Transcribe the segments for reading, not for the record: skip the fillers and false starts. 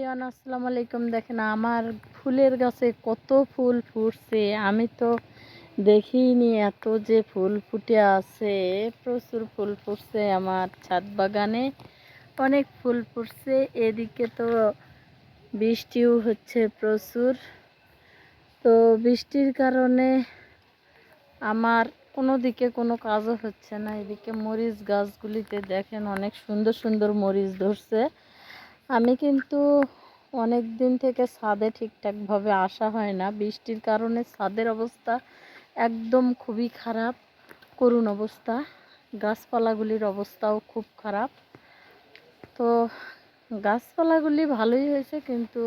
Everyone, আসসালামু আলাইকুম। দেখেন আমার ফুলের গাছে কত ফুল ফুটছে, আমি তো দেখিনি এত যে ফুল ফুটে আছে। প্রচুর ফুল ফুটছে আমার ছাদ বাগানে, অনেক ফুল ফুটছে। এদিকে তো বৃষ্টিও হচ্ছে প্রচুর। তো বৃষ্টির কারণে আমার কোনো দিকে কোনো কাজও হচ্ছে না। এদিকে মরিচ গাছগুলিতে দেখেন অনেক সুন্দর সুন্দর মরিচ ধরছে। আমি কিন্তু অনেক দিন থেকে ছাদে ঠিকঠাকভাবে আসা হয় না, বৃষ্টির কারণে ছাদের অবস্থা একদম খুবই খারাপ, করুণ অবস্থা। গাছপালাগুলির অবস্থাও খুব খারাপ। তো গাছপালাগুলি ভালোই হয়েছে, কিন্তু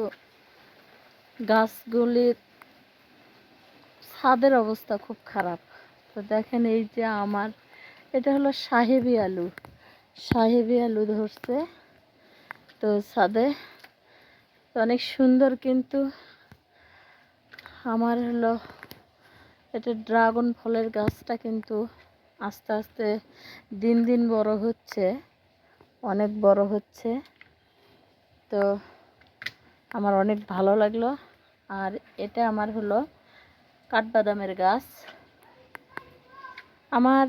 গাছগুলির ছাদের অবস্থা খুব খারাপ। তো দেখেন এই যে আমার এটা হলো সাহেবি আলু ধরছে তো ছাদে, তো অনেক সুন্দর। কিন্তু আমার হলো এটা ড্রাগন ফলের গাছটা কিন্তু আস্তে আস্তে দিন দিন বড় হচ্ছে, অনেক বড় হচ্ছে। তো আমার অনেক ভালো লাগলো। আর এটা আমার হলো কাঠবাদামের গাছ। আমার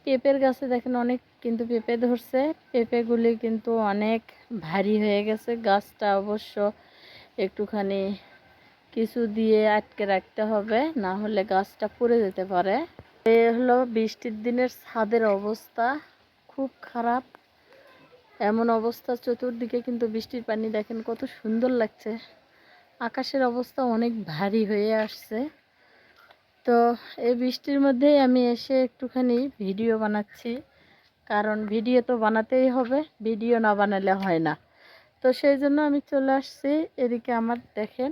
পেঁপের গাছে দেখেন অনেক কিন্তু পেঁপে ধরছে। পেঁপেগুলি কিন্তু অনেক ভারী হয়ে গেছে। গাছটা অবশ্য একটুখানি কিছু দিয়ে আটকে রাখতে হবে, না হলে গাছটা পড়ে যেতে পারে। এ হলো বৃষ্টির দিনের ছাদের অবস্থা খুব খারাপ। এমন অবস্থা, চতুর্দিকে কিন্তু বৃষ্টির পানি দেখেন কত সুন্দর লাগছে। আকাশের অবস্থা অনেক ভারী হয়ে আসছে। তো এই বৃষ্টির মধ্যেই আমি এসে একটুখানি ভিডিও বানাচ্ছি, কারণ ভিডিও তো বানাতেই হবে, ভিডিও না বানালে হয় না। তো সেই জন্য আমি চলে আসছি। এদিকে আমার দেখেন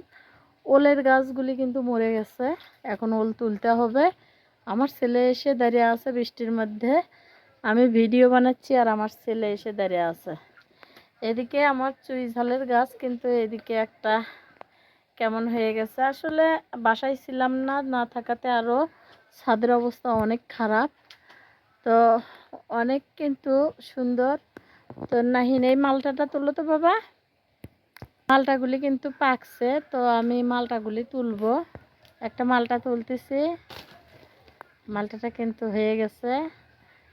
ওলের গাছগুলি কিন্তু মরে গেছে, এখন ওল তুলতে হবে। আমার ছেলে এসে দাঁড়িয়ে আছে বৃষ্টির মধ্যে, আমি ভিডিও বানাচ্ছি আর আমার ছেলে এসে দাঁড়িয়ে আছে। এদিকে আমার চুই ঝালের গাছ কিন্তু এদিকে একটা কেমন হয়ে গেছে। আসলে বাসায় ছিলাম না, না থাকাতে আরও ছাদের অবস্থা অনেক খারাপ। তো অনেক কিন্তু সুন্দর। তো নাহিন এই মালটাটা তুলো তো বাবা, মালটাগুলি কিন্তু পাকছে। তো আমি মালটাগুলি তুলবো, একটা মালটা তুলতেছি। মালটাটা কিন্তু হয়ে গেছে,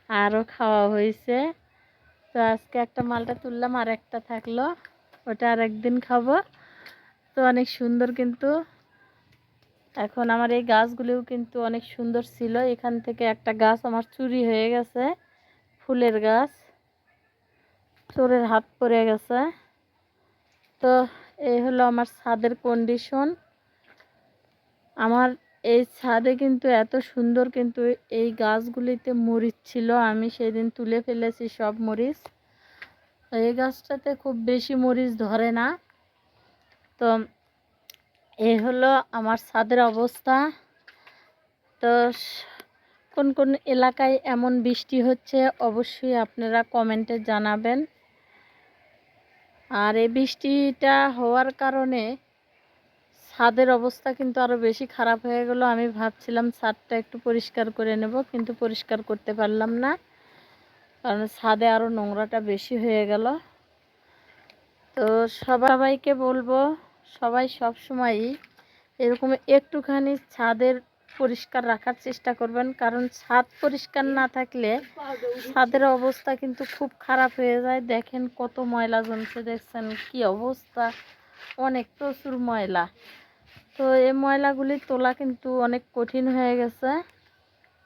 আরও খাওয়া হয়েছে। তো আজকে একটা মালটা তুললাম, আর একটা থাকলো, ওটা আর একদিন খাবো। তো অনেক সুন্দর কিন্তু। এখন আমার এই গাছগুলিও কিন্তু অনেক সুন্দর ছিল। এখান থেকে একটা গাছ আমার চুরি হয়ে গেছে, ফুলের গাছ, চোরের হাত পড়ে গেছে। তো এই হলো আমার ছাদের কন্ডিশন। আমার এই ছাদে কিন্তু এত সুন্দর, কিন্তু এই গাছগুলিতে মরিচ ছিল, আমি সেদিন তুলে ফেলেছি সব মরিচ। এই গাছটাতে খুব বেশি মরিচ ধরে না। তো এই হলো আমার ছাদের অবস্থা। তো কোন কোন এলাকায় এমন বৃষ্টি হচ্ছে অবশ্যই আপনারা কমেন্টে জানাবেন। আর এই বৃষ্টিটা হওয়ার কারণে ছাদের অবস্থা কিন্তু আরও বেশি খারাপ হয়ে গেল। আমি ভাবছিলাম ছাদটা একটু পরিষ্কার করে নেব, কিন্তু পরিষ্কার করতে পারলাম না, কারণ ছাদে আরও নোংরাটা বেশি হয়ে গেল। তো সবাইকে বলবো, সবাই সব সময়ই এরকম একটুখানি ছাদের পরিষ্কার রাখার চেষ্টা করবেন, কারণ ছাদ পরিষ্কার না থাকলে ছাদের অবস্থা কিন্তু খুব খারাপ হয়ে যায়। দেখেন কত ময়লা জমছে, দেখছেন কি অবস্থা, অনেক প্রচুর ময়লা। তো এই ময়লাগুলি তোলা কিন্তু অনেক কঠিন হয়ে গেছে।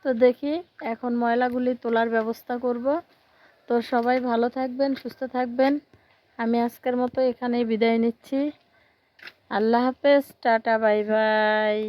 তো দেখি এখন ময়লাগুলি তোলার ব্যবস্থা করব। তো সবাই ভালো থাকবেন, সুস্থ থাকবেন। আমি আজকের মতো এখানেই বিদায় নিচ্ছি। আল্লাহ হাফেজ, টাটা, বাই বাই।